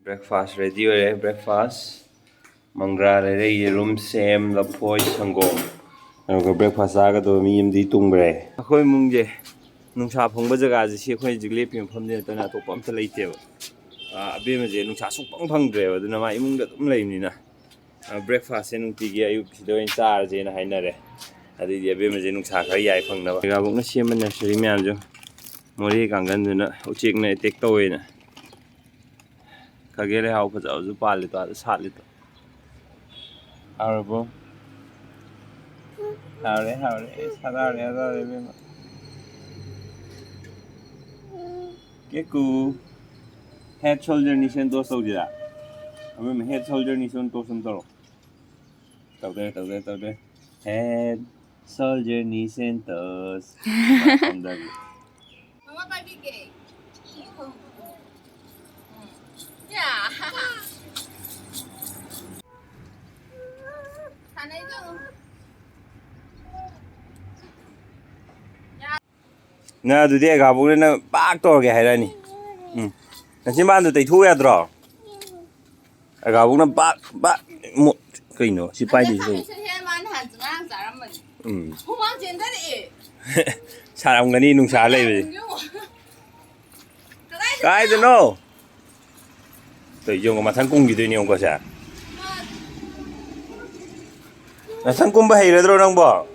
Breakfast ready ꯑꯣꯏꯔꯦ breakfast ꯃꯪꯒ꯭ꯔꯥ ꯂꯩꯔꯦ ꯌꯦꯔꯨꯝ ꯁꯦꯝ ꯂꯐꯣꯏ ꯁꯪꯒꯣꯝ ꯑꯗꯨꯒ breakfast ꯆꯥꯒꯗꯕ ꯃꯤ ꯑꯃꯗꯤ ꯇꯨꯝꯈ꯭ꯔꯦ ꯑꯩꯈꯣꯏ ꯏꯃꯨꯡꯁꯦ ꯅꯨꯡꯁꯥ ꯐꯪꯕ ꯖꯒꯥꯁꯦ ꯁꯤ ꯑꯩꯈꯣꯏ ꯍꯧꯖꯤꯛ ꯂꯦꯞꯄꯤ ꯃꯐꯝꯁꯦ ꯅꯠꯇꯅ ꯑꯇꯣꯞꯄ ꯑꯝꯇ ꯂꯩꯇꯦꯕ ꯑꯕꯦꯝꯃꯁꯦ ꯅꯨꯡꯁꯥ ꯁꯨꯡꯐꯪ ꯐꯪꯗ꯭ꯔꯦꯕ ꯑꯗꯨꯅ ꯃꯥ ꯏꯃꯨꯡꯗ ꯑꯗꯨꯝ ꯂꯩꯕꯅꯤꯅ breakfastꯁꯦ ꯅꯨꯡꯇꯤꯒꯤ ꯑꯌꯨꯛꯁꯤꯗ ꯑꯣꯏꯅ ꯆꯥꯔꯁꯦꯅ ꯍꯥꯏꯅꯔꯦ ꯑꯗꯩꯗꯤ ꯑꯕꯦꯝꯃꯁꯦ ꯅꯨꯡꯁꯥ ꯈꯔ ꯌꯥꯏ ꯐꯪꯅꯕ ꯀꯩꯀꯥꯕꯨꯛꯅ ꯁꯦꯝꯕ ꯅꯔꯁꯔꯤ ꯃꯌꯥꯝꯁꯨ ꯃꯣꯔꯦ ꯀꯥꯡꯒꯟꯗꯨꯅ ꯎꯆꯦꯛꯅ ꯑꯦꯇꯦꯛ ꯇꯧꯋꯦꯅ Kage lehaw fazabsu palito ada salito. Haurabo. Haure. Sadare bema. Keku. Head shoulder nation to sojira. Abem head shoulder nation to sum taro. Taude. Head shoulder nation toes. Mama baby gay. Yeah. Na dudi agabune na bak torge hairani. Nasimbandu teithu yadro. Agabune bak kaino si paidi so. Saramgani nungsa lebe. Kaidano. Tôi dùng mà thằng cung gì tôi nhiều quá sao? Là thằng cung bay rồi đâu bỏ?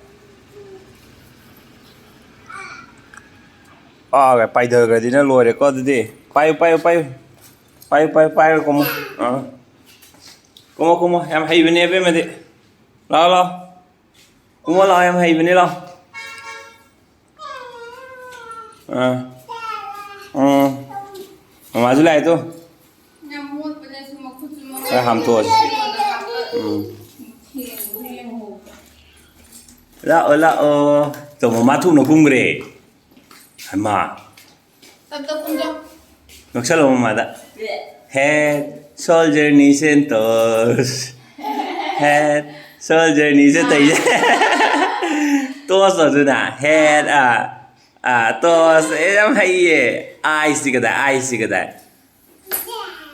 Cái bay đời cái gì nó lùi để có gì? Bay rồi cũng em hay bên em đi. Lo. Cũng lo em hay bên đi lo. Mà giữ lại tôi. Hàm tuột. Lạ tổng mà thu nó cung kề. Mà. Nó sao mà đã. Head, shoulder, knees and toes. Head, shoulder, knees and toes. Toes rồi nè. Head toes em hay ye. Eyes cái đấy.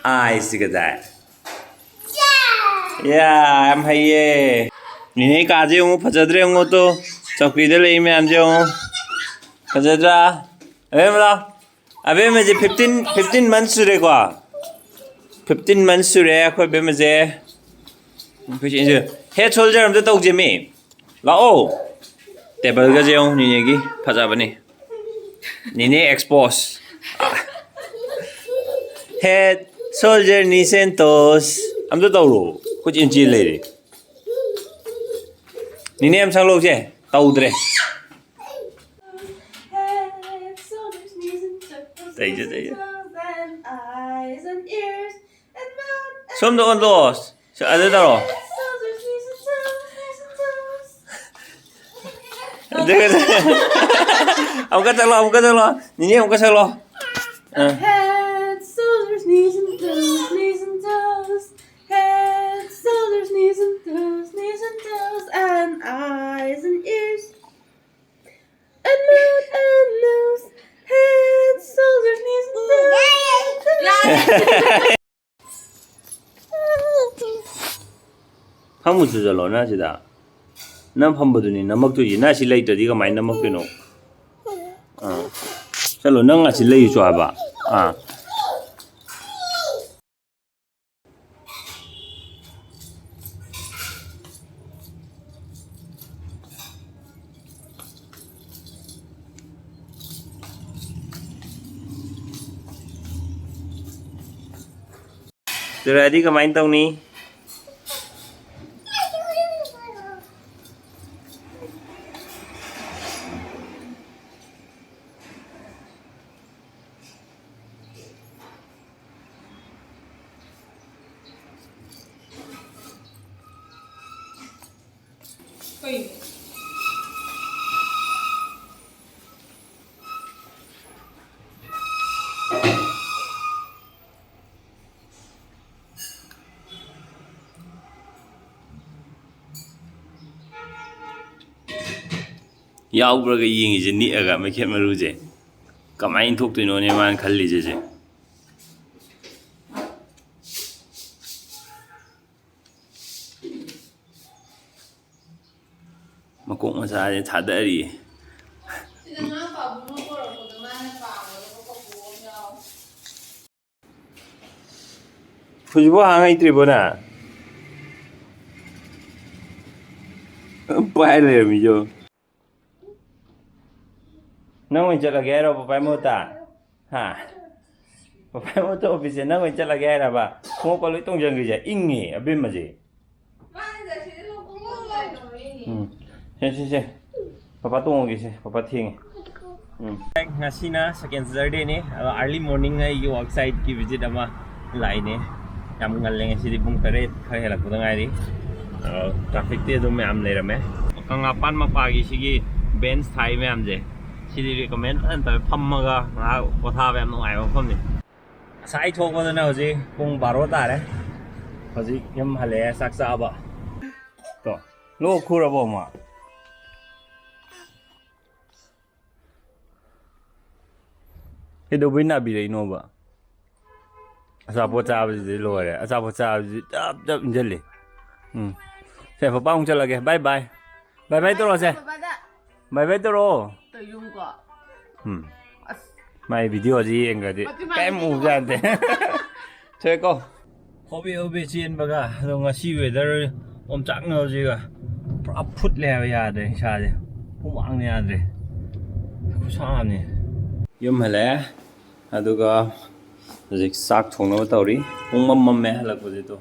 Eyes cái đấy. Yeah, em hay ye. Nini kaje ungu phajadre ungu to chokri de lei me amje ungu phajadra abe me je 15 months sure kwa 15 months sure khoi be me je head shoulder am to tau je me lao table ga je ungu nini gi phajabani nini expose head shoulder knees and toes am to tau ro kuch inchi le re Nini em sang lâu chứ? Tàu rồi. Đây chứ. Xong đồ ăn đồ. Sợ ăn được đâu? Đây. Ông cắt lo. Nini ông cắt lo. Head, shoulders, knees and toes. Head, shoulders, knees and toes, and eyes and ears, and mouth and nose. Head, shoulders, knees and toes. Không một sự lo na chứ đã. Nam không bao nhiêu nam mắc tuổi na chỉ lấy tới cái máy nam mắc tuổi nó. Sao lo nang chỉ lấy cho ba. Ready ka main tong ni? Yaubra ga yingi je ni aga me khet maru je kamain thok tu no ne man khali je Makok masanya thadari. Fujibo hangai tribona. Pai le mi jo. Nang win chala gero papai mota. Ha. Papai mota office nang win chala gero ba. Ko ko lui tong jang ge ingi Abemma je. Sen. Papa tunggu gitu, Papa tinggi. Ngasih na second Saturday ni, early morning ay yung outside ki visit ama lain ni. Yang ngaleng sih di pung teret, kaya lah kurang aja. Traffic dia tu macam ni ramai. Kangapan mapagi sih bench Thai macam je. Sih di recommend antara pamaga, kota macam tu ayam pun ni. Saya coba tu na sih, pung baru tar eh. Sih yang halnya saksa apa. Tu, lo kurang apa mah? Itu benar bila ino ba. Asal cakap je luar ya. Asal cakap je jap jeli. Saya papa ung cakap lagi. Bye bye. Bye bye terus ya. Bye bye terus. Terjun kok. Mai video je enggak deh. Kayak mujan deh. Ceko. Hobi cian baga. Dong ngasih weather cak ngau je ga. Put le ya deh. Saya. Pumang ni ada. Kusam ni. Yum hele, aduga, jadi sak thongna batawri, mamme halak buje to,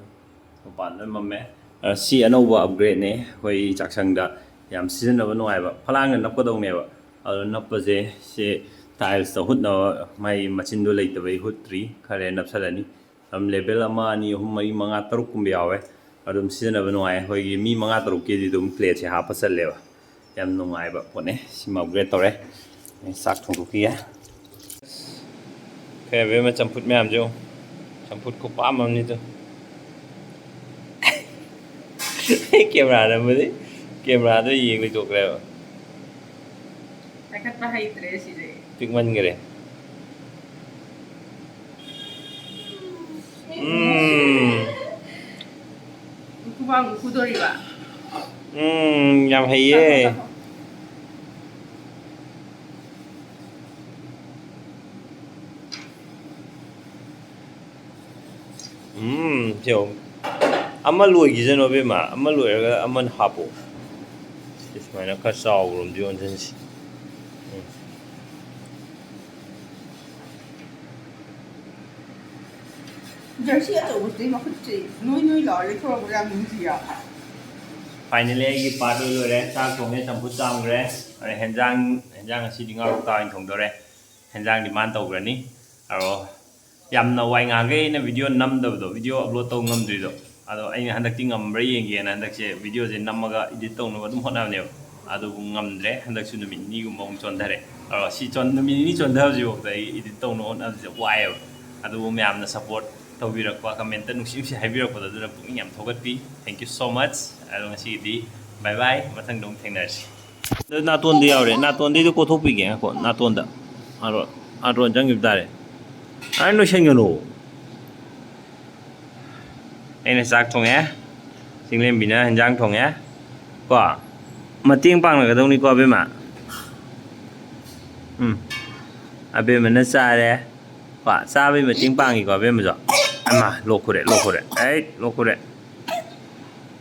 pan mamme, si anova upgrade ne, koi chaksang da, yam season na banu aiba, phalang na napko dong ne ba, adu nappa je, se tiles to hut na mai machine do lei tabai hut tri, khare napsalani, level ama ni mari manga taruk kum biawe, adu season na banu ai, koi mi manga taruk ke di dum plate se hapa sal lewa, yam nung aiba pone, si upgrade tore, sak thong kia. Kayak Abemma campur macam tu, campur kupa macam ni tu. Kamera ada mana? Kamera tu yang ni cok leh. Dekat bahaya terus ini. Tikman kere. Kubang kudori ba. Yang hai. Siapa? Amal luar gizan Abemma, amal luar ke aman hapo. Ismail nak kasau belum dia orang jenis. Jersey atau mesti macam tu. Nui lari thora bukan mungkin ya. Finally, lagi part dulu re, cak thongnya campur cam re, henjang asyik dengar kita thong dore, henjang di mana tahu berani, yam na wai ngagai na video nam do video upload tau ngam do ado ai handak ti ngam bre yeng gen handak se video je namaga edit tau no dum hona ne ado ngam dre handak su no min ni gum mong chon dare si chon no min ni chon da jo dai edit tau no on ado wai ado me am na support tau bi rak pa comment nu si hai bi rak pa da pu ngam thogat pi thank you so much ado ngasi di bye bye mathang dong thengnar si na ton di aure na ton di ko thok pi ge ko na ton da aro jang gi dare Ano siya ngano? Ay nasak thong ya. Singlen bina hanjang thong ya. Ko. Mating pang na kadong ni ko Abemma. Abemma na sa re. Ko sa bi mating pang ki ko Abemma jo. Ama lo khure. Ai lo khure.